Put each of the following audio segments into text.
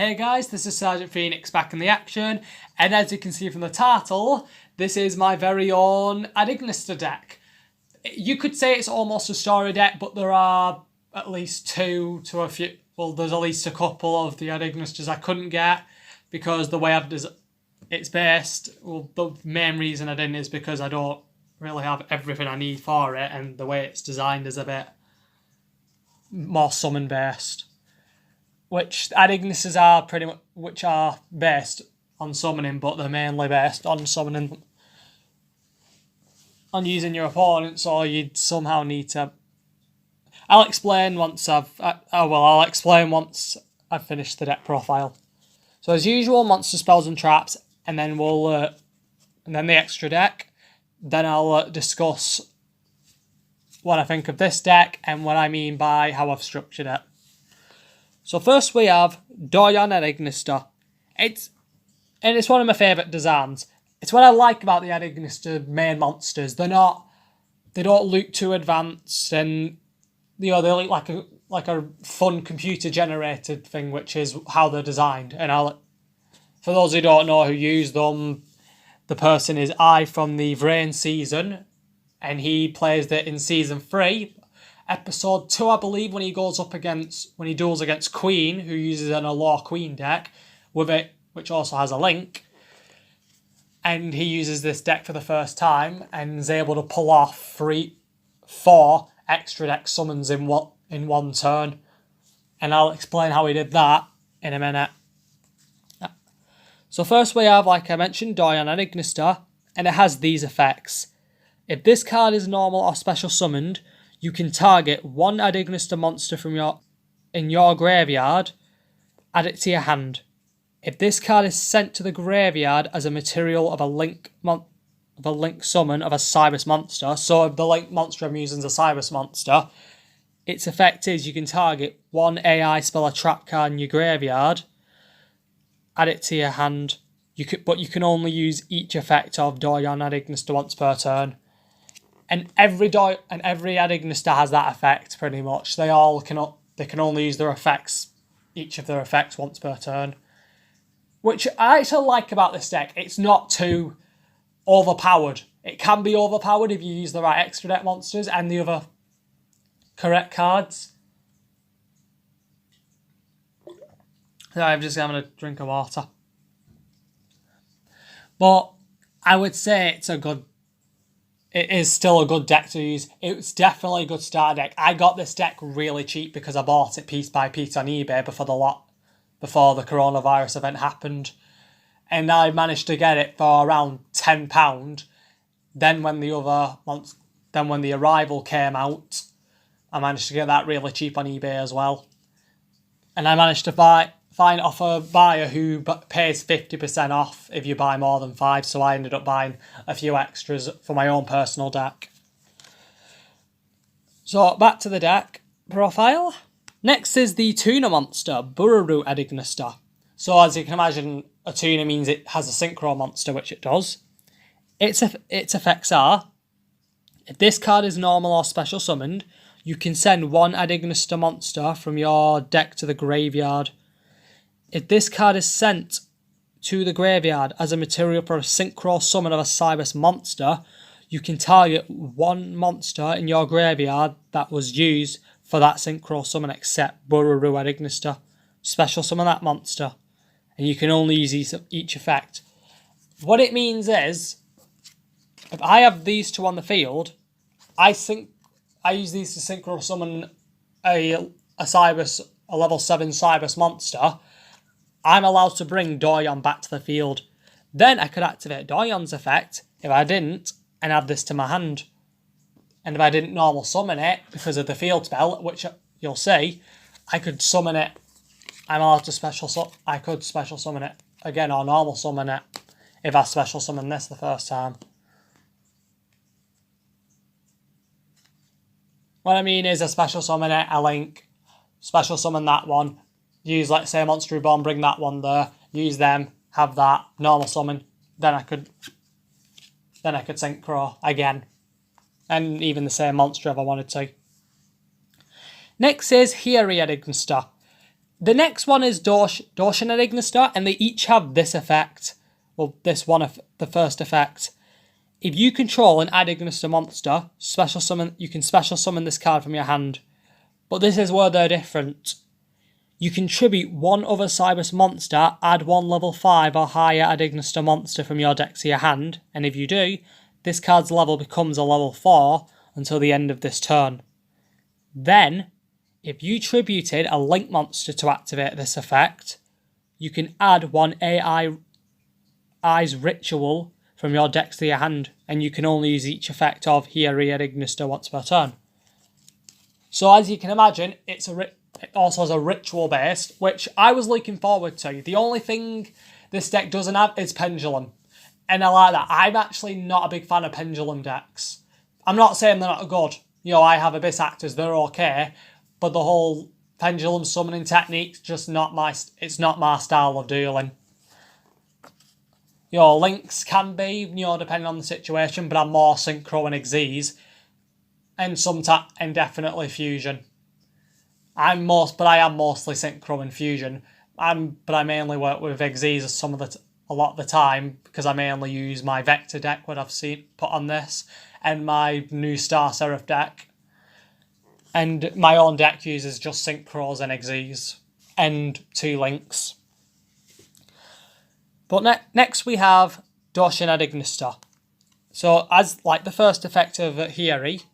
Hey guys, this is Sergeant Phoenix back in the action, and as you can see from the title, this is my very own Adignister deck. You could say it's almost a story deck, but there are at least two to a few, well there's at least a couple of the Adignisters I couldn't get because the way it's based, well the main reason I didn't is because I don't really have everything I need for it, and the way it's designed is a bit more summon based. Which Adignisters are pretty much, which are based on summoning, but they're mainly based on summoning, on using your opponents, or you'd somehow need to. I'll explain once I've finished the deck profile. So as usual, monster spells and traps, and then and then the extra deck. Then I'll discuss what I think of this deck and what I mean by how I've structured it. So first we have Doyon Adignister. It's one of my favourite designs. It's what I like about the Adignister main monsters. They don't look too advanced, and they look like a fun computer generated thing, which is how they're designed. And for those who don't know who use them, the person is I from the Vrains season, and he plays it in season 3. Episode 2, I believe, when he duels against Queen, who uses an Allure Queen deck with it, which also has a link. And he uses this deck for the first time and is able to pull off 4 extra deck summons in one turn. And I'll explain how he did that in a minute. So first we have, like I mentioned, Doyon Adignister, and it has these effects. If this card is normal or special summoned, you can target one Adignister monster in your graveyard, add it to your hand. If this card is sent to the graveyard as a material of a link summon of a Cybers monster, so if the link monster I'm using is a Cybers monster, its effect is you can target one AI spell or trap card in your graveyard, add it to your hand, but you can only use each effect of Doyon Adignister once per turn. And every Adignister has that effect pretty much. They can only use each of their effects once per turn. Which I actually like about this deck. It's not too overpowered. It can be overpowered if you use the right extra deck monsters and the other correct cards. So I'm just having a drink of water. But I would say it is still a good deck to use. It's definitely a good starter deck. I got this deck really cheap because I bought it piece by piece on eBay before the coronavirus event happened. And I managed to get it for around £10. Then when the Arrival came out, I managed to get that really cheap on eBay as well. And I managed to find off a buyer who pays 50% off if you buy more than 5, so I ended up buying a few extras for my own personal deck. So back to the deck profile. Next is the Tuna monster, Bururu Adignister. So as you can imagine, a tuna means it has a synchro monster, which it does. Its effects are, if this card is normal or special summoned, you can send one Adignister monster from your deck to the graveyard. If this card is sent to the graveyard as a material for a synchro summon of a Cybers monster, you can target one monster in your graveyard that was used for that synchro summon except Bururu Adignister. Special summon that monster. And you can only use each effect. What it means is, if I have these two on the field, I use these to synchro summon a level 7 Cybers monster. I'm allowed to bring Doyon back to the field. Then I could activate Doyon's effect if I didn't and add this to my hand. And if I didn't normal summon it because of the field spell, which you'll see, I could summon it. I'm allowed to I could special summon it again or normal summon it if I special summon this the first time. What I mean is I special summon it, I link, special summon that one, use, let's say, a Monster Reborn, bring that one there, use them, have that, normal summon, then I could synchro again. And even the same monster if I wanted to. Next is Hiri Adignister. The next one is Dorshan Adignister, and they each have this effect. Well, this one, the first effect. If you control an Adignister monster, you can special summon this card from your hand. But this is where they're different. You can tribute one other Cybers monster, add one level 5 or higher Adignister monster from your deck to your hand, and if you do, this card's level becomes a level 4 until the end of this turn. Then, if you tributed a Link monster to activate this effect, you can add one AI's Ritual from your deck to your hand, and you can only use each effect of Hiyari Adignister once per turn. So as you can imagine, it also has a ritual based, which I was looking forward to. The only thing this deck doesn't have is Pendulum. And I like that. I'm actually not a big fan of Pendulum decks. I'm not saying they're not good. I have Abyss Actors, they're okay. But the whole Pendulum summoning technique's just not my style of dueling. Links can be, depending on the situation, but I'm more Synchro and Xyz. And definitely Fusion. I am mostly Synchro and Fusion. But I mainly work with Xyz a lot of the time, because I mainly use my Vector deck, what I've seen put on this, and my new Star Seraph deck. And my own deck uses just Synchros and Xyz, and 2 links. But next we have Dorshan Adignister. So as like the first effect of Hiyari,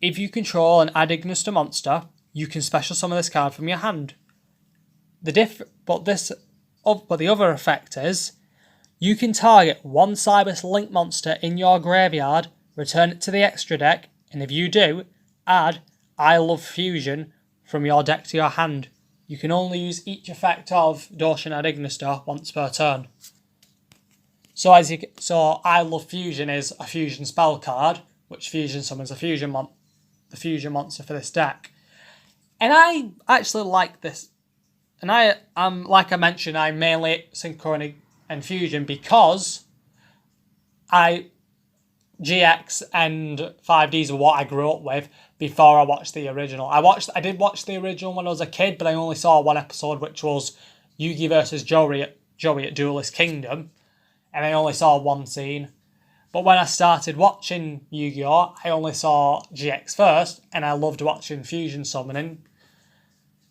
if you control an Adignister monster, you can special summon this card from your hand. But the other effect is, you can target one Cybers Link monster in your graveyard, return it to the extra deck, and if you do, add I Love Fusion from your deck to your hand. You can only use each effect of Dorshan Adignister once per turn. So I Love Fusion is a fusion spell card, which fusion summons the fusion monster for this deck. And I actually like this. And like I mentioned, I'm mainly Synchro and Fusion because GX and 5Ds are what I grew up with before I watched the original. I did watch the original when I was a kid, but I only saw one episode, which was Yugi versus Joey at Duelist Kingdom, and I only saw one scene. But when I started watching Yu-Gi-Oh, I only saw GX first, and I loved watching Fusion Summoning,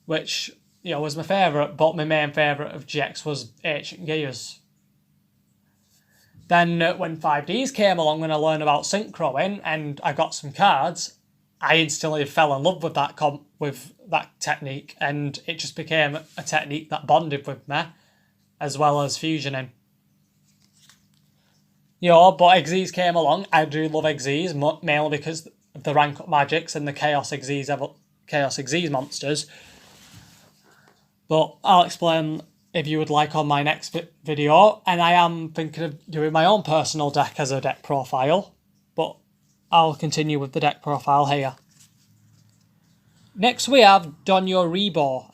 which was my favourite, but my main favourite of GX was Ancient Gears. Then when 5Ds came along and I learned about synchroing and I got some cards, I instantly fell in love with that technique, and it just became a technique that bonded with me, as well as fusioning. But Xyz came along. I do love Xyz, mainly because of the rank up magics and the Chaos Xyz monsters. But I'll explain if you would like on my next video, and I am thinking of doing my own personal deck as a deck profile, but I'll continue with the deck profile here. Next we have Donyo Rebo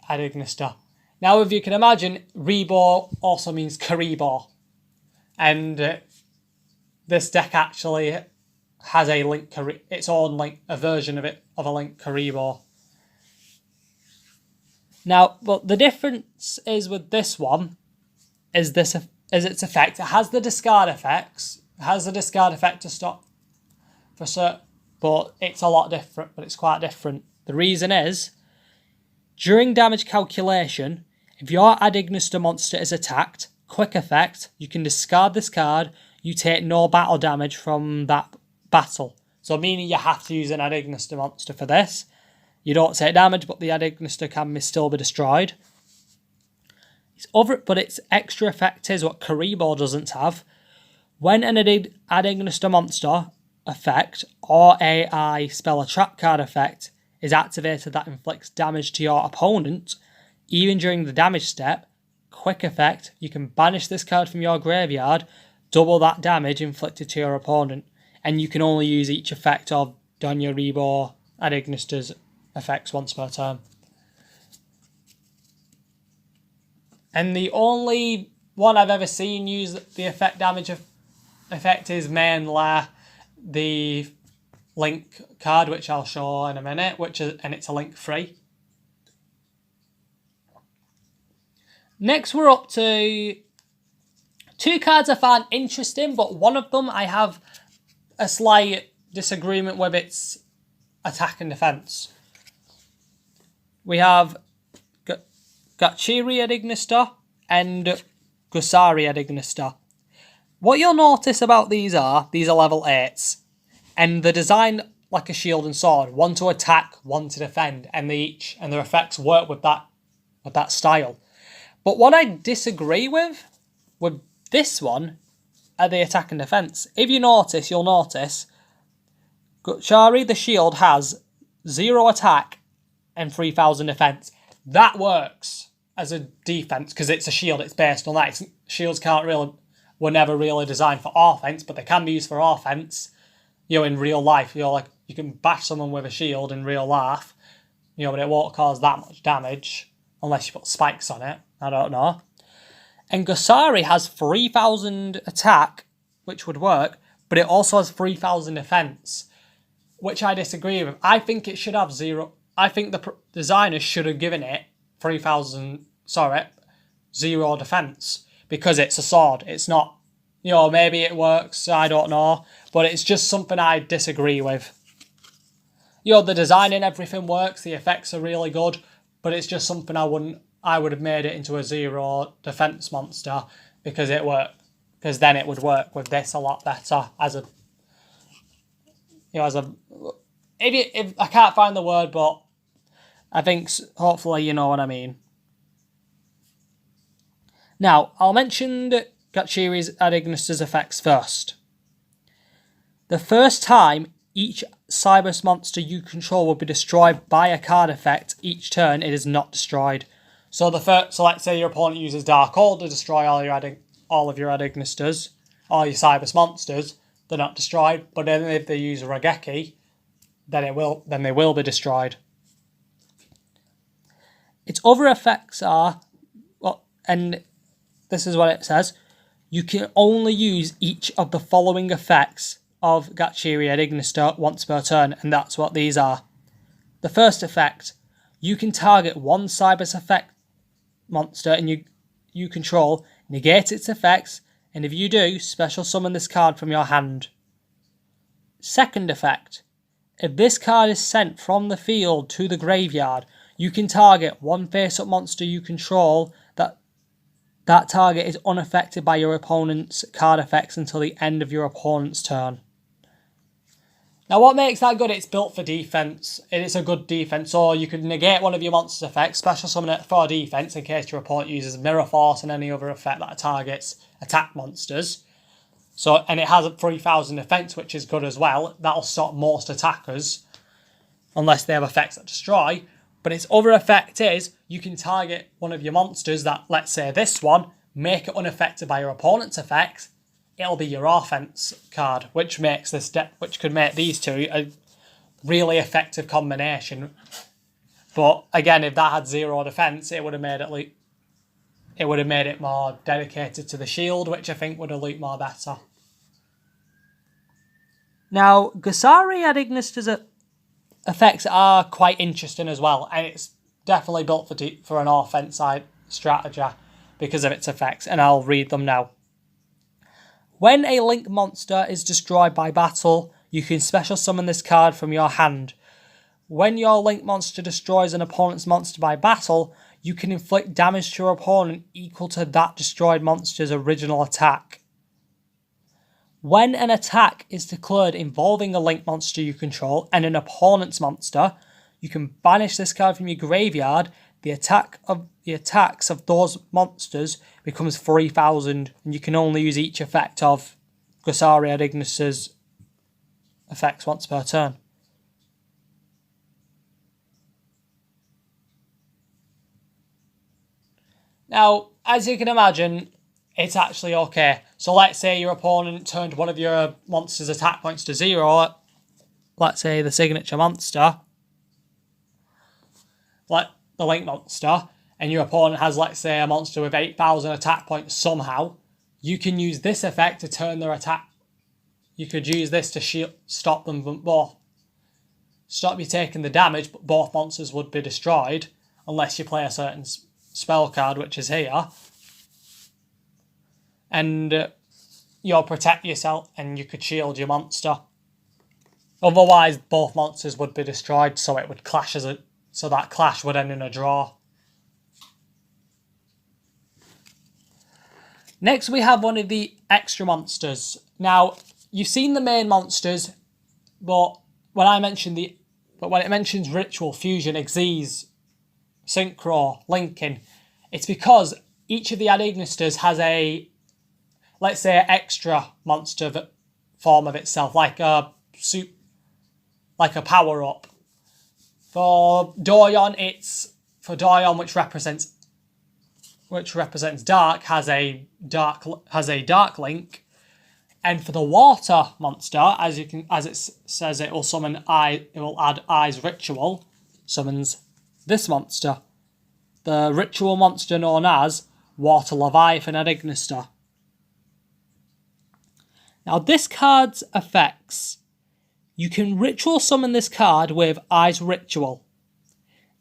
Adignister. Now if you can imagine, Rebo also means Karibo, and this deck actually has its own a version of a Link Karibo. Now, but the difference is with this one is its effect. It has the discard effects. It has the discard effect to stop for certain, but it's a lot different. But it's quite different. The reason is, during damage calculation, if your Adignister monster is attacked, quick effect, you can discard this card. You take no battle damage from that battle. So meaning you have to use an Adignister monster for this. You don't take damage, but the Adignister can still be destroyed. But its extra effect is what Karibo doesn't have. When an Adignister monster effect or AI spell a trap card effect is activated that inflicts damage to your opponent, even during the damage step, quick effect, you can banish this card from your graveyard, double that damage inflicted to your opponent, and you can only use each effect of Donyo Rebo Adignister's effects once per turn. And the only one I've ever seen use the effect is mainly the Link card, which I'll show in a minute, and it's a Link free. Next we're up to two cards I find interesting, but one of them I have a slight disagreement with its attack and defense. We have Gachiri Adignister and Gusari Adignister. What you'll notice about these are level 8s, and they're designed like a shield and sword, one to attack, one to defend, and their effects work with that style. But what I disagree with this one are the attack and defense. If you notice, you'll notice Gachari the shield has 0 attack and 3000 defense. That works as a defense because it's a shield. It's based on that. Shields were never really designed for offense, but they can be used for offense. In real life, like you can bash someone with a shield in real life, but it won't cause that much damage unless you put spikes on it. I don't know. And Gusari has 3000 attack, which would work, but it also has 3000 defense, which I disagree with. I think it should have 0. I think the designers should have given it 0 defense because it's a sword. It's not, maybe it works, I don't know, but it's just something I disagree with. The design and everything works, the effects are really good, but it's just something I would have made it into a 0 defense monster because because then it would work with this a lot better if I can't find the word, but I think hopefully you know what I mean. Now, I'll mention Gachiri's Adignister's effects first. The first time each Cybers monster you control will be destroyed by a card effect each turn it is not destroyed. So let's say your opponent uses Dark Hole to destroy all of your Adignisters, all your Cybers monsters, they're not destroyed, but then if they use Regeki, then they will be destroyed. Its other effects are, and this is what it says, you can only use each of the following effects of Gachiri Adignister once per turn, and that's what these are. The first effect, you can target one Cybers effect monster and you control, negate its effects, and if you do, special summon this card from your hand. Second effect, if this card is sent from the field to the graveyard, you can target one face-up monster you control that target is unaffected by your opponent's card effects until the end of your opponent's turn. Now what makes that good? It's built for defense. It's a good defense, so you could negate one of your monster's effects, special summon it for defense in case your opponent uses Mirror Force and any other effect that targets attack monsters. And it has a 3000 defense, which is good as well. That'll stop most attackers, unless they have effects that destroy. But its other effect is, you can target one of your monsters that, let's say this one, make it unaffected by your opponent's effects. It'll be your offense card, which could make these two a really effective combination. But again, if that had 0 defense, it would have made it more dedicated to the shield, which I think would have looked more better. Now, Gusari Adignister's effects are quite interesting as well, and it's definitely built for an offense side strategy because of its effects, and I'll read them now. When a Link monster is destroyed by battle, you can special summon this card from your hand. When your Link monster destroys an opponent's monster by battle, you can inflict damage to your opponent equal to that destroyed monster's original attack. When an attack is declared involving a Link monster you control and an opponent's monster, you can banish this card from your graveyard. The attacks of those monsters becomes 3000, and you can only use each effect of Gusari Adignister's effects once per turn. Now, as you can imagine, it's actually okay. So let's say your opponent turned one of your monster's attack points to 0, let's say the signature monster, like the Link monster, and your opponent has, let's say, a monster with 8000 attack points somehow, you can use this effect to turn their attack. You could use this to stop them from stop you taking the damage, but both monsters would be destroyed unless you play a certain spell card, which is here, and you'll protect yourself and you could shield your monster. Otherwise, both monsters would be destroyed, so it would clash so that clash would end in a draw. Next, we have one of the extra monsters. Now, you've seen the main monsters, but when it mentions Ritual, Fusion, Xyz, Synchro, Linking, it's because each of the Adignisters has a, let's say, extra monster form of itself, like a power-up. For Doyon, which represents dark, has a dark link, and for the water monster, as it says, it will add Eyes Ritual, summons this monster, the ritual monster known as Water Leviathan Adignister. Now, this card's effects, you can ritual summon this card with Eyes Ritual.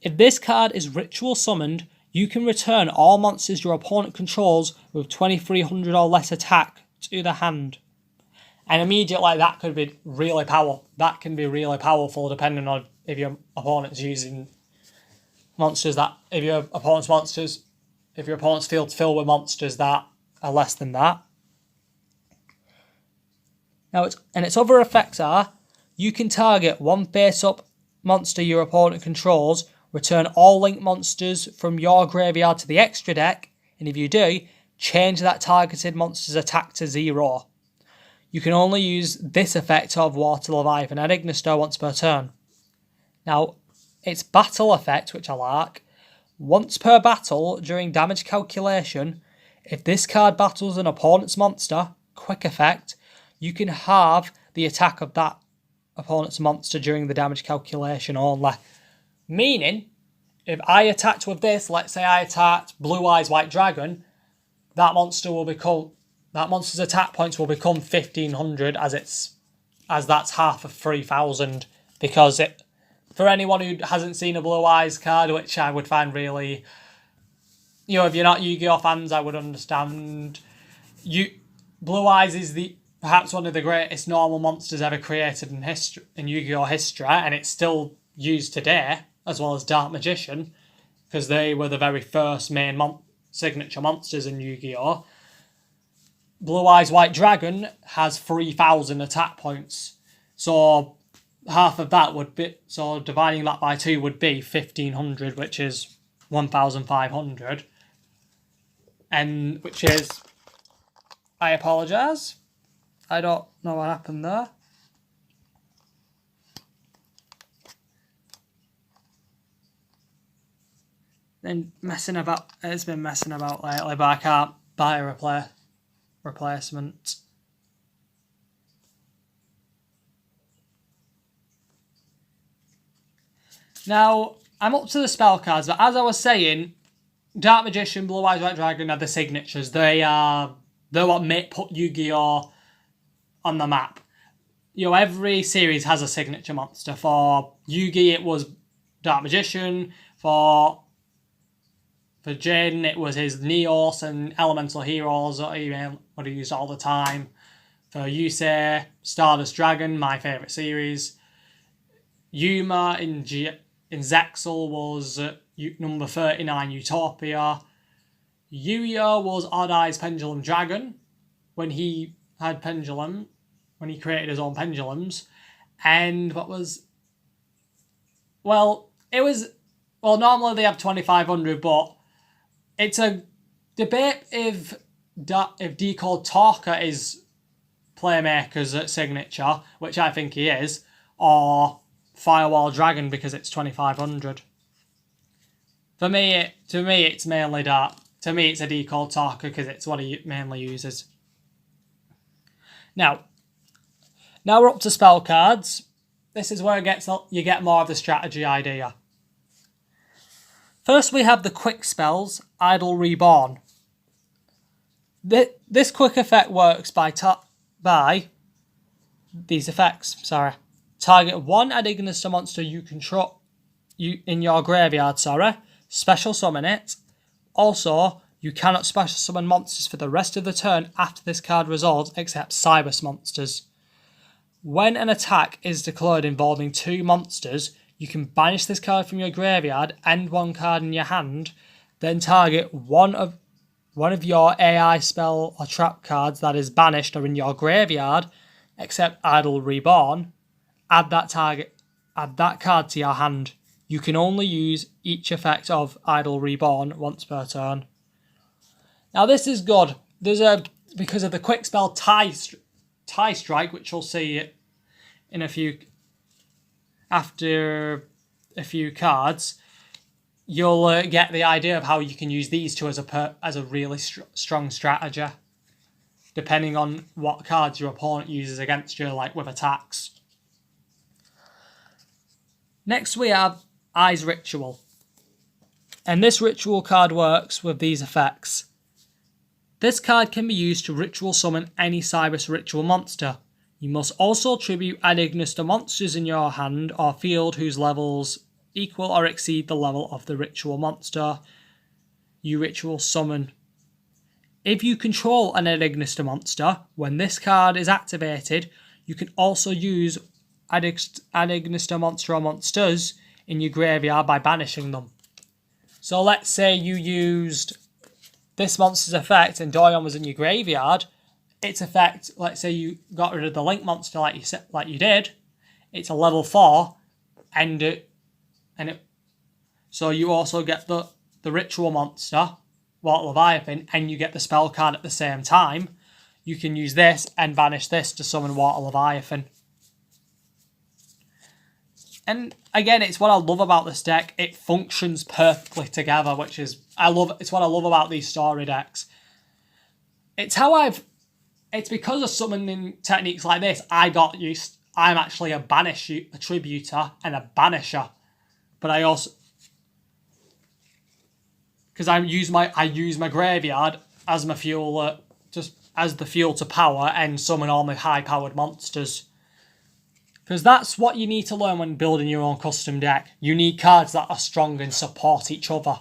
If this card is ritual summoned, you can return all monsters your opponent controls with 2300 or less attack to the hand. And immediately that could be really powerful. That can be really powerful depending on if your opponent's using monsters if your opponent's field's filled with monsters that are less than that. Now, its other effects are, you can target one face-up monster your opponent controls, return all linked monsters from your graveyard to the extra deck, and if you do, change that targeted monster's attack to 0. You can only use this effect of Water Leviathan Adignister once per turn. Now, its battle effect, which I like, once per battle during damage calculation, if this card battles an opponent's monster, quick effect, you can halve the attack of that opponent's monster during the damage calculation only. Meaning, if I attacked with this, let's say I attacked Blue Eyes White Dragon, that monster's attack points will become 1500 as that's half of 3000, because for anyone who hasn't seen a Blue Eyes card, which I would find really, if you're not Yu-Gi-Oh fans, I would understand. Blue Eyes is perhaps one of the greatest normal monsters ever created in Yu-Gi-Oh history, and it's still used today, as well as Dark Magician, because they were the very first main signature monsters in Yu-Gi-Oh. Blue Eyes White Dragon has 3000 attack points, so half of that would be, so dividing that by 2 would be 1500, which is 1500, and which is, I apologise, I don't know what happened there. It's been messing about lately, but I can't buy a replacement. Now, I'm up to the spell cards, but as I was saying, Dark Magician, Blue Eyes White Dragon are the signatures. They're what put Yu-Gi-Oh on the map. Every series has a signature monster. For Yu-Gi, it was Dark Magician. For Jaden, it was his Neos and Elemental Heroes that he used all the time. For Yusei, Stardust Dragon, my favourite series. Yuma in Zexal was number 39, Utopia. Yugioh was Odd Eyes Pendulum Dragon when he created his own pendulums. And normally they have 2500, but it's a debate if Decode Talker is Playmaker's signature, which I think he is, or Firewall Dragon because it's 2500. To me, it's mainly that. To me, it's a Decode Talker because it's what he mainly uses. Now we're up to spell cards. This is where you get more of the strategy idea. First, we have the quick spells, Idle Reborn. This quick effect works by these effects. Target one Adignister monster you control in your graveyard. Special summon it. Also, you cannot special summon monsters for the rest of the turn after this card resolves except Cybus monsters. When an attack is declared involving 2 monsters, you can banish this card from your graveyard, end 1 card in your hand, then target one of your AI spell or trap cards that is banished or in your graveyard, except Idle Reborn. Add that card to your hand. You can only use each effect of Idle Reborn once per turn. Now this is good. Because of the quick spell Tie Strike, which we'll see in after a few cards, you'll get the idea of how you can use these two as a really strong strategy, depending on what cards your opponent uses against you, like with attacks. Next we have Eyes Ritual. And this ritual card works with these effects. This card can be used to ritual summon any Cybus ritual monster. You must also tribute ad ignis to monsters in your hand or field whose levels equal or exceed the level of the ritual monster you ritual summon. If you control an ad ignis to monster, when this card is activated, you can also use ad ignis to monster or monsters in your graveyard by banishing them. So let's say you used this monster's effect and Doyon was in your graveyard. Its effect, let's say you got rid of the Link monster like you did. It's a level 4, so you also get the ritual monster, Water Leviathan, and you get the spell card at the same time. You can use this and banish this to summon Water Leviathan. And again, it's what I love about this deck. It functions perfectly together, it's what I love about these story decks. It's because of summoning techniques like this, I'm actually a tributor and a banisher. But I also, because I use my graveyard as my fuel, just as the fuel to power and summon all my high-powered monsters. Because that's what you need to learn when building your own custom deck. You need cards that are strong and support each other.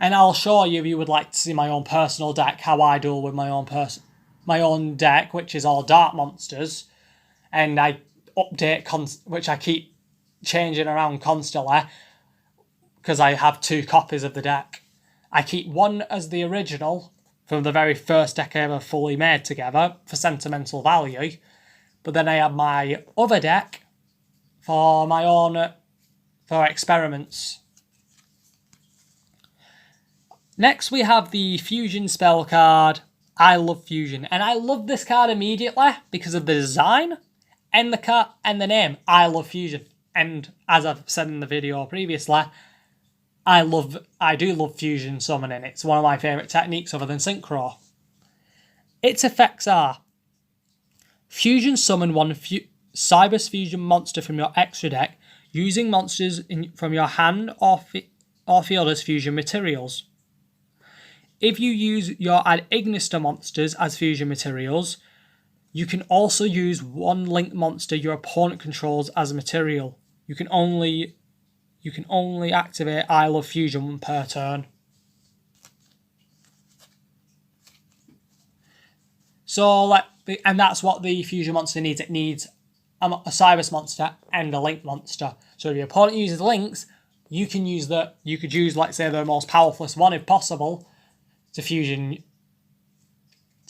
And I'll show you, if you would like to see my own personal deck, how I duel with my own deck, which is all dark monsters. And I update, which I keep changing around constantly, because I have 2 copies of the deck. I keep one as the original, from the very first deck I ever fully made together, for sentimental value. But then I have my other deck for my own, for experiments. Next we have the Fusion spell card, I Love Fusion. And I love this card immediately because of the design and the name, I Love Fusion. And as I've said in the video previously, I do love Fusion summoning. It's one of my favourite techniques other than Synchro. Its effects are: Fusion summon one Cybus Fusion monster from your extra deck using monsters from your hand or field as fusion materials. If you use your ad ignis to monsters as fusion materials, you can also use one Link monster your opponent controls as a material. You can only activate I Love Fusion per turn. And that's what the fusion monster needs. It needs a Cybus monster and a Link monster. So if your opponent uses Links, you could use, let's say, the most powerfulest one if possible to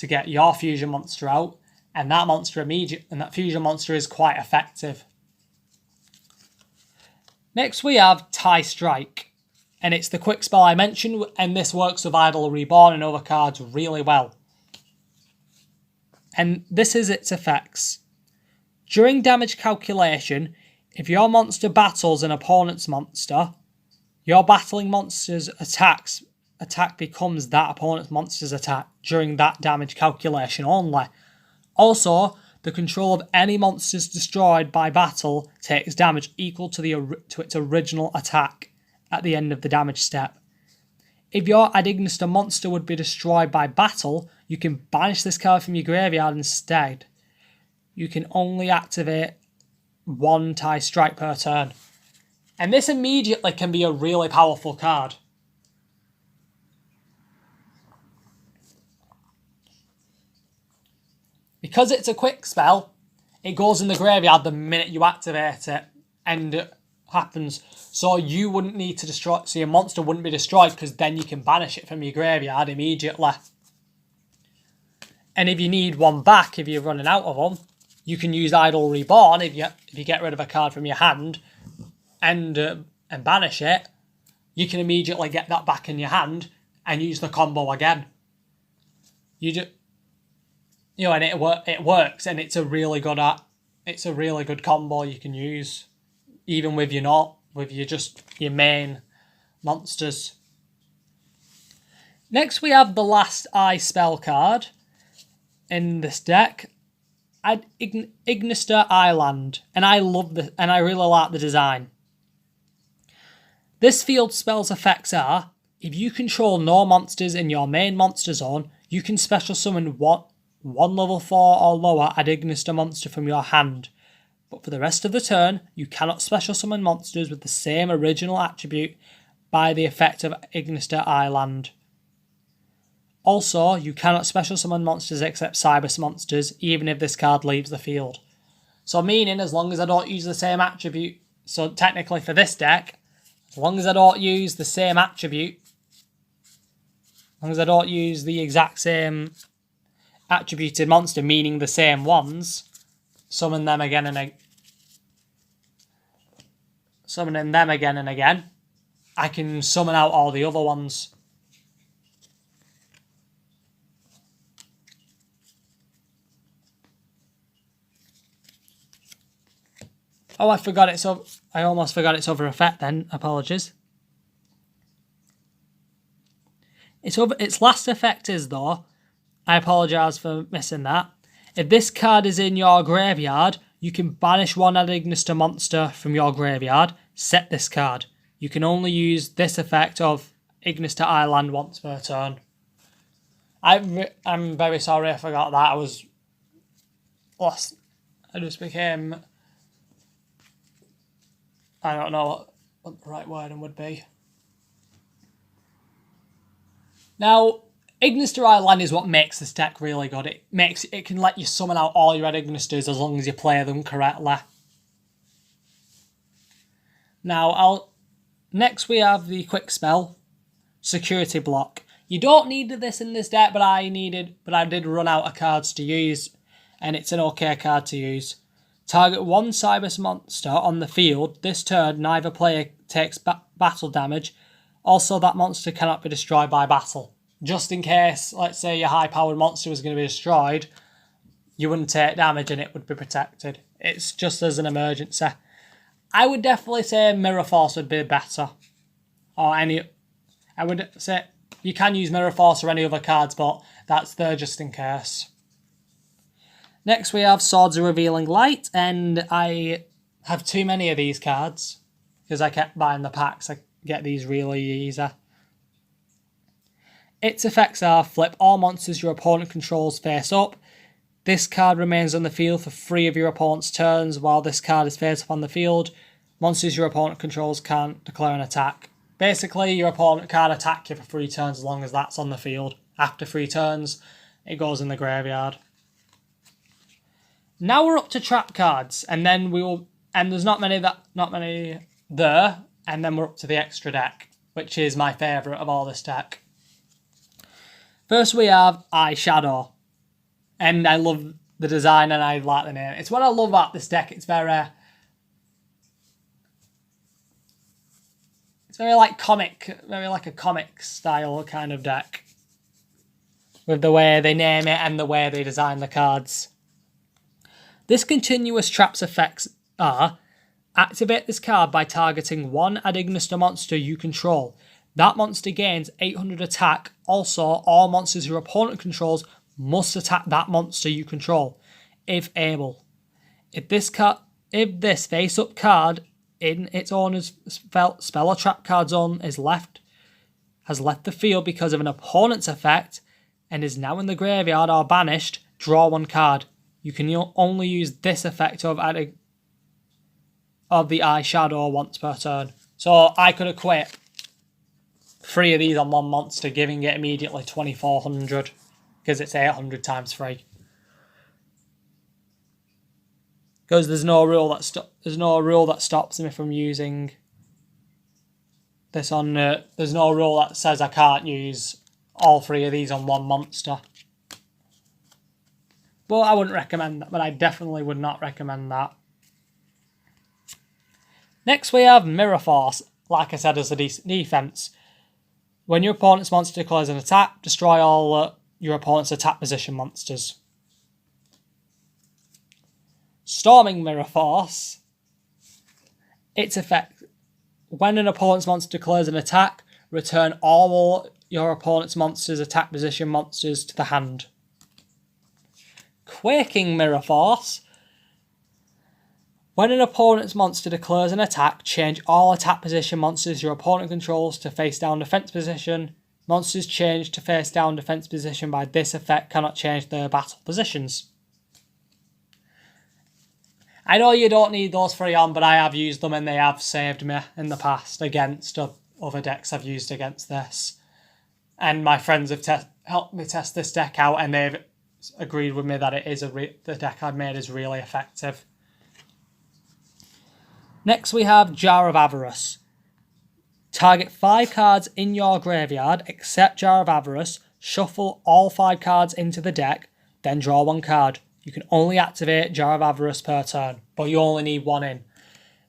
get your fusion monster out, and that fusion monster is quite effective. Next we have Tie Strike, and it's the quick spell I mentioned, and this works with Idle Reborn and other cards really well. And this is its effects. During damage calculation, if your monster battles an opponent's monster, your battling monster's attack becomes that opponent's monster's attack during that damage calculation only. Also, the control of any monsters destroyed by battle takes damage equal to its original attack at the end of the damage step. If your ad ignis to monster would be destroyed by battle, you can banish this card from your graveyard instead. You can only activate one Tie Strike per turn. And this immediately can be a really powerful card. because it's a quick spell, it goes in the graveyard the minute you activate it, and it happens. So you wouldn't need to destroy, so your monster wouldn't be destroyed, because then you can banish it from your graveyard immediately. And if you need one back, if you're running out of them, you can use Idle Reborn if you get rid of a card from your hand and banish it. You can immediately get that back in your hand and use the combo again. And it works, and it's a really good combo you can use, even with your main monsters. Next, we have the last Eye spell card in this deck, Ignister Island, and I really like the design. This field spell's effects are: if you control no monsters in your main monster zone, you can special summon one level 4 or lower ad Ignister monster from your hand. But for the rest of the turn, you cannot special summon monsters with the same original attribute by the effect of Ignister Island. Also, you cannot special summon monsters except Cybers monsters, even if this card leaves the field. So meaning, as long as I don't use the same attribute, so technically for this deck, as long as I don't use the same attribute, as long as I don't use the exact same attributed monster, meaning the same ones, summoning them again and again, I can summon out all the other ones. Oh, I almost forgot its other effect then. Apologies. Its last effect is, though, I apologise for missing that. If this card is in your graveyard, you can banish one ad Ignister monster from your graveyard, set this card. You can only use this effect of Ignister Island once per turn. I'm very sorry I forgot that. I was lost. I just became... I don't know what the right wording would be. Now, Ignister Island is what makes this deck really good. It can let you summon out all your Ignisters as long as you play them correctly. Now, next we have the quick spell, Security Block. You don't need this in this deck, but I did run out of cards to use, and it's an okay card to use. Target one Cybers monster on the field. This turn, neither player takes battle damage. Also, that monster cannot be destroyed by battle. Just in case, let's say your high-powered monster was going to be destroyed, you wouldn't take damage and it would be protected. It's just as an emergency. I would definitely say Mirror Force would be better. I would say you can use Mirror Force or any other cards, but that's there just in case. Next we have Swords of Revealing Light, and I have too many of these cards because I kept buying the packs. I get these really easy. Its effects are: flip all monsters your opponent controls face up. This card remains on the field for 3 of your opponent's turns while this card is face up on the field. Monsters your opponent controls can't declare an attack. Basically, your opponent can't attack you for 3 turns as long as that's on the field. After 3 turns, it goes in the graveyard. Now we're up to trap cards, and then there's not many there, and then we're up to the extra deck, which is my favourite of all this deck. First we have Eyeshadow, and I love the design and I like the name. It's what I love about this deck. It's very like a comic style kind of deck, with the way they name it and the way they design the cards. This continuous trap's effects are: activate this card by targeting one ad Ignister monster you control. That monster gains 800 attack. Also, all monsters your opponent controls must attack that monster you control, if able. If this face-up card in its owner's spell or trap card zone has left the field because of an opponent's effect and is now in the graveyard or banished, draw 1 card. You can only use this effect of the Eyeshadow once per turn. So I could equip 3 of these on 1 monster, giving it immediately 2400 because it's 800 times 3. because there's no rule that stops me from using this on. There's no rule that says I can't use all three of these on one monster. But I wouldn't recommend that. But I definitely would not recommend that. Next we have Mirror Force. Like I said, as a decent defense. When your opponent's monster declares an attack, destroy all your opponent's attack position monsters. Storming Mirror Force. Its effect. When an opponent's monster declares an attack, return all your opponent's monsters' attack position monsters to the hand. Quaking Mirror Force. When an opponent's monster declares an attack, change all attack position monsters your opponent controls to face down defense position. Monsters changed to face down defense position by this effect cannot change their battle positions. I know you don't need those three on, but I have used them and they have saved me in the past against other decks I've used against this. And my friends have helped me test this deck out and they've agreed with me that it is the deck I've made is really effective. Next we have Jar of Avarice. Target 5 cards in your graveyard except Jar of Avarice, shuffle all 5 cards into the deck, then draw 1 card. You can only activate Jar of Avarice per turn, but you only need 1 in.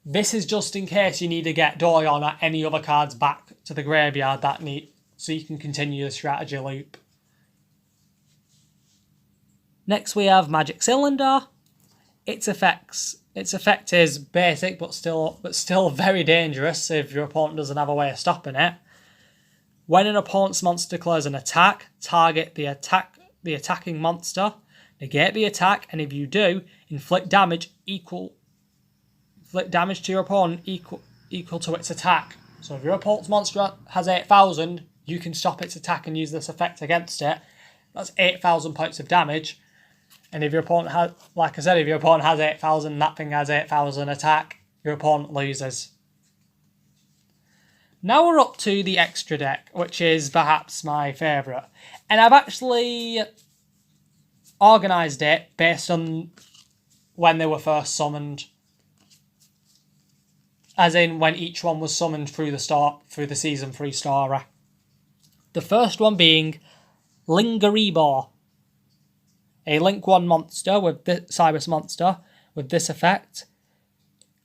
This is just in case you need to get Doyon or any other cards back to the graveyard so you can continue the strategy loop. Next we have Magic Cylinder. Its effect is basic but still very dangerous if your opponent doesn't have a way of stopping it. When an opponent's monster declares an attack, target the attacking monster, negate the attack, and if you do, inflict damage to your opponent equal to its attack. So if your opponent's monster has 8,000, you can stop its attack and use this effect against it. That's 8,000 points of damage. And if your opponent has, like I said, if your opponent has 8,000, that thing has 8,000 attack, your opponent loses. Now we're up to the extra deck, which is perhaps my favourite. And I've actually organised it based on when they were first summoned. As in when each one was summoned through the Season 3 story. The first one being Yugioh. A Link 1 monster with this Cybers monster with this effect.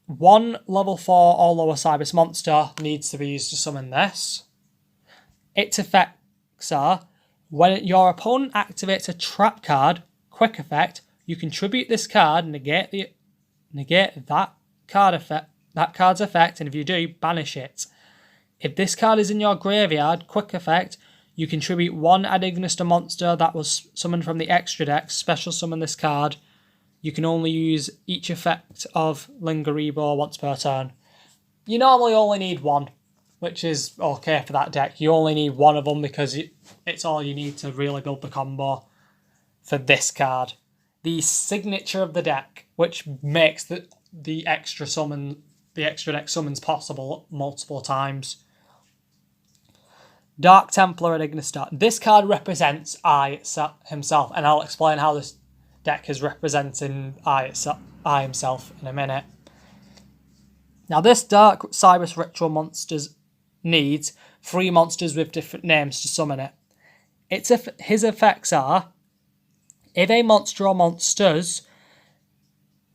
1 level 4 or lower Cybers monster needs to be used to summon this. Its effects are, when your opponent activates a trap card, quick effect, you contribute this card, negate that card's effect, and if you do, banish it. If this card is in your graveyard, quick effect, you contribute 1 Adignister monster that was summoned from the extra deck, special summon this card. You can only use each effect of Yugioh once per turn. You normally only need 1, which is okay for that deck. You only need 1 of them because it's all you need to really build the combo for this card. The signature of the deck, which makes the extra deck summons possible multiple times. Dark Templar Adignister. This card represents I himself, and I'll explain how this deck is representing I himself in a minute. Now this Dark Cybers Ritual monsters needs 3 monsters with different names to summon it. His effects are, if a monster or monsters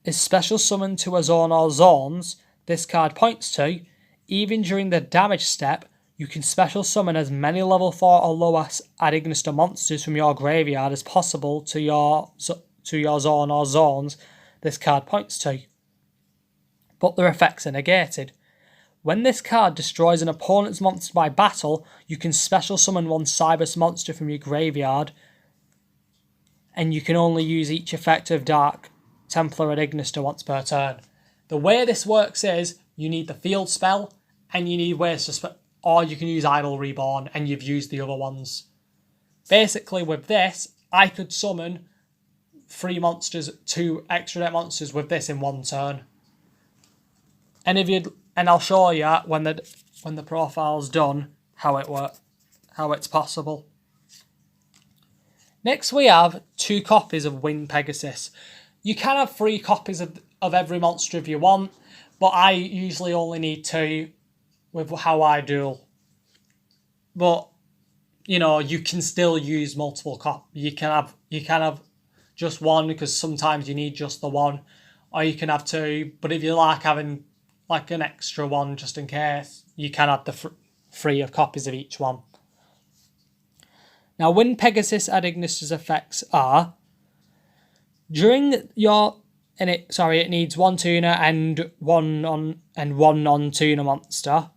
is special summoned to a zone or zones this card points to, even during the damage step, you can special summon as many level 4 or lower Adignister monsters from your graveyard as possible to your zone or zones this card points to. But their effects are negated. When this card destroys an opponent's monster by battle, you can special summon 1 Cybers monster from your graveyard, and you can only use each effect of Dark Templar Adignister once per turn. The way this works is, you need the field spell, and you need ways to or you can use Idle Reborn, and you've used the other ones. Basically, with this, I could summon 3 monsters, 2 extra deck monsters with this in 1 turn. And I'll show you when the profile's done how it's possible. Next, we have 2 copies of Winged Pegasus. You can have 3 copies of of every monster if you want, but I usually only need 2 with how I duel. But you know, you can still use multiple copies. You can have just 1 because sometimes you need just the 1, or you can have 2. But if you like having like an extra 1 just in case, you can have the 3 of copies of each one. Now, when Pegasus ad Ignis's effects are during your it needs 1 tuner and 1 non-tuner monster.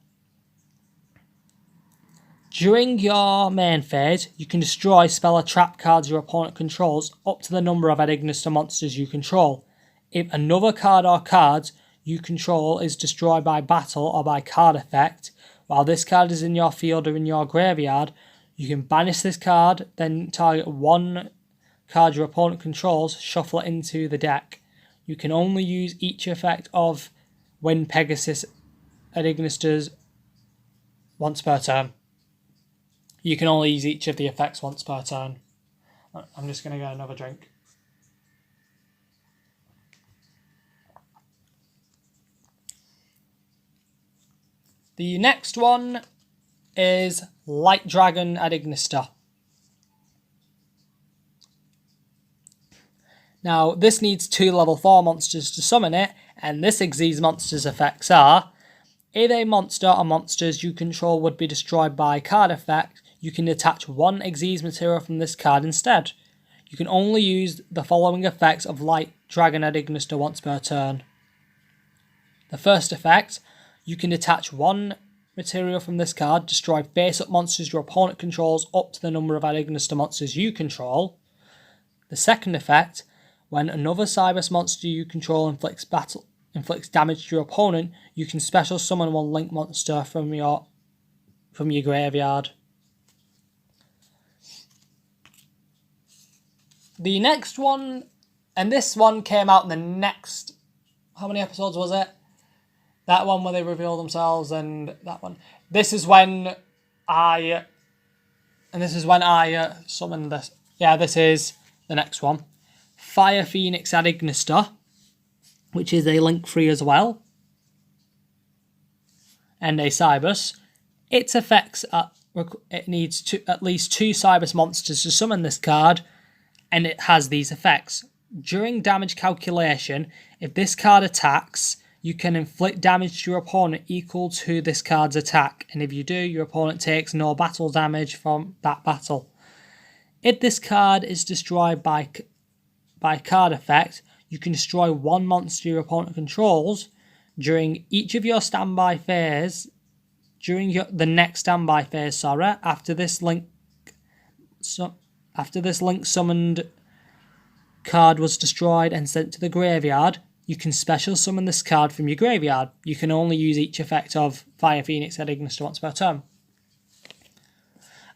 During your main phase, you can destroy, spell, or trap cards your opponent controls up to the number of ad Ignister monsters you control. If another card or cards you control is destroyed by battle or by card effect, while this card is in your field or in your graveyard, you can banish this card, then target 1 card your opponent controls, shuffle it into the deck. You can only use each effect of when Pegasus ad Ignisters once per turn. You can only use each of the effects once per turn. I'm just going to get another drink. The next one is Light Dragon ad Ignister. Now, this needs 2 level 4 monsters to summon it, and this Xyz monster's effects are: if a monster or monsters you control would be destroyed by card effect, you can attach 1 Xyz material from this card instead. You can only use the following effects of Light Dragon ad Ignister once per turn. The first effect, you can attach 1 material from this card, destroy face-up monsters your opponent controls up to the number of ad Ignister monsters you control. The second effect, when another Cybus monster you control inflicts damage to your opponent, you can special summon 1 link monster from your graveyard. The next one, and this one came out in the next, how many episodes was it? That one where they reveal themselves, and that one. This is when I summoned this. Yeah, this is the next one. Fire Phoenix ad Ignister, which is a link free as well, and a Cybus. Its effects are, it needs at least 2 Cybus monsters to summon this card, and it has these effects. During damage calculation, if this card attacks, you can inflict damage to your opponent equal to this card's attack, and if you do, your opponent takes no battle damage from that battle. If this card is destroyed by card effect, you can destroy 1 monster your opponent controls during each of your standby phase. During the next standby phase, after this link summoned card was destroyed and sent to the graveyard, you can special summon this card from your graveyard. You can only use each effect of Fire Phoenix ad Ignister once per turn.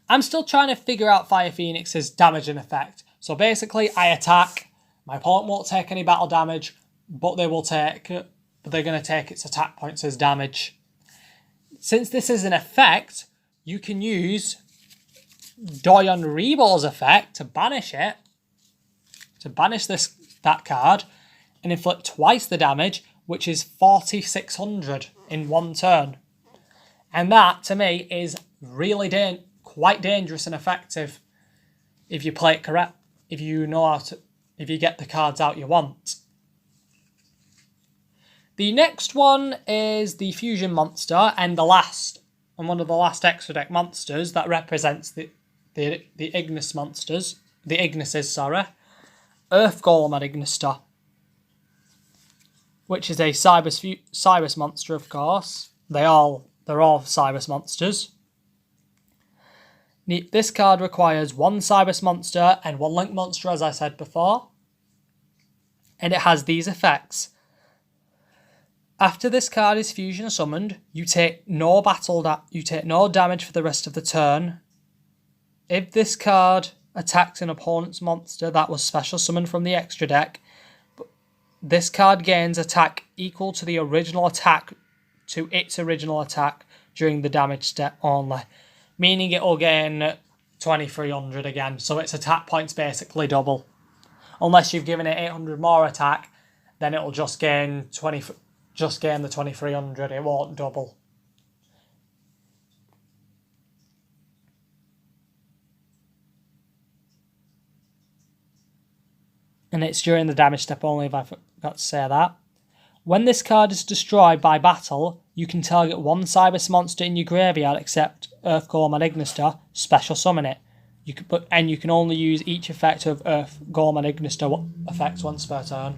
I'm still trying to figure out Fire Phoenix's damage and effect. So basically, I attack. My opponent won't take any battle damage, but they're going to take its attack points as damage. Since this is an effect, you can use Doyon Rebo's effect to banish it, to banish that card, and inflict twice the damage, which is 4,600 in 1 turn. And that, to me, is really quite dangerous and effective if you play it correct, if you get the cards out you want. The next one is the Fusion Monster, and one of the last extra deck monsters that represents the Ignis monsters, the Ignises, Earth Golem ad Ignister, which is a Cybus monster, of course. They're all Cybus monsters. This card requires 1 Cybus monster and 1 Link monster, as I said before. And it has these effects. After this card is fusion summoned, you take no damage for the rest of the turn. If this card attacks an opponent's monster that was special summoned from the extra deck, this card gains attack equal to its original attack during the damage step only, meaning it will gain 2,300 again, so its attack points basically double. Unless you've given it 800 more attack, then it'll just gain the 2300. It won't double. And it's during the damage step only, if I forgot to say that. When this card is destroyed by battle, you can target one Cybers monster in your graveyard except Earth Golem and Ignister, special summon it. You can only use each effect of Earth Golem and Ignister effects once per turn.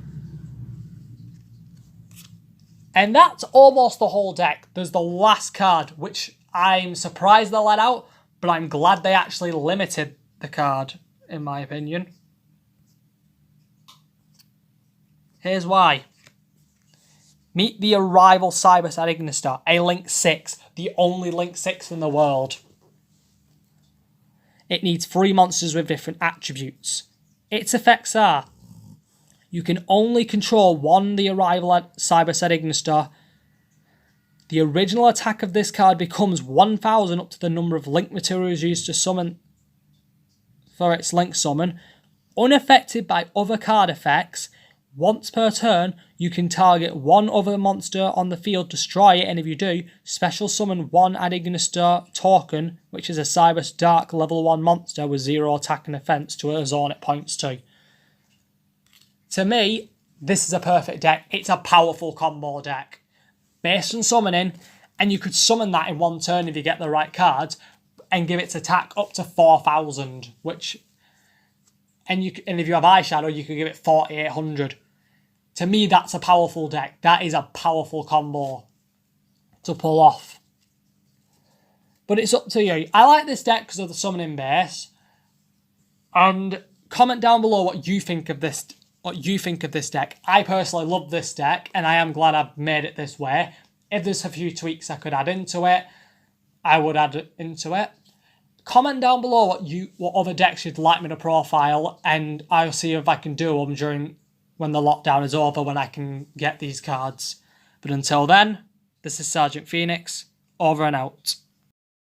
And that's almost the whole deck. There's the last card, which I'm surprised they let out, but I'm glad they actually limited the card, in my opinion. Here's why. Meet the Arrival Cybers at Ignister, a Link 6, the only Link 6 in the world. It needs 3 monsters with different attributes. Its effects are: you can only control one the Arrival at Cybers at Ignister. The original attack of this card becomes 1000 up to the number of Link materials used to summon for its Link summon. Unaffected by other card effects. Once per turn, you can target one other monster on the field, destroy it, and if you do, special summon one Ad Ignister token, which is a Cybers Dark level 1 monster with 0 attack and defense to a zone it points to. To me, this is a perfect deck. It's a powerful combo deck. Based on summoning, and you could summon that in 1 turn if you get the right cards, and give its attack up to 4000, and if you have Eyeshadow, you could give it 4800. To me, that's a powerful deck. That is a powerful combo to pull off. But it's up to you. I like this deck because of the summoning base. And comment down below what you think of this. Deck. I personally love this deck, and I am glad I've made it this way. If there's a few tweaks I could add into it, I would add into it. Comment down below what other decks you'd like me to profile, and I'll see if I can do them when the lockdown is over, when I can get these cards. But until then, this is Sergeant Phoenix, over and out.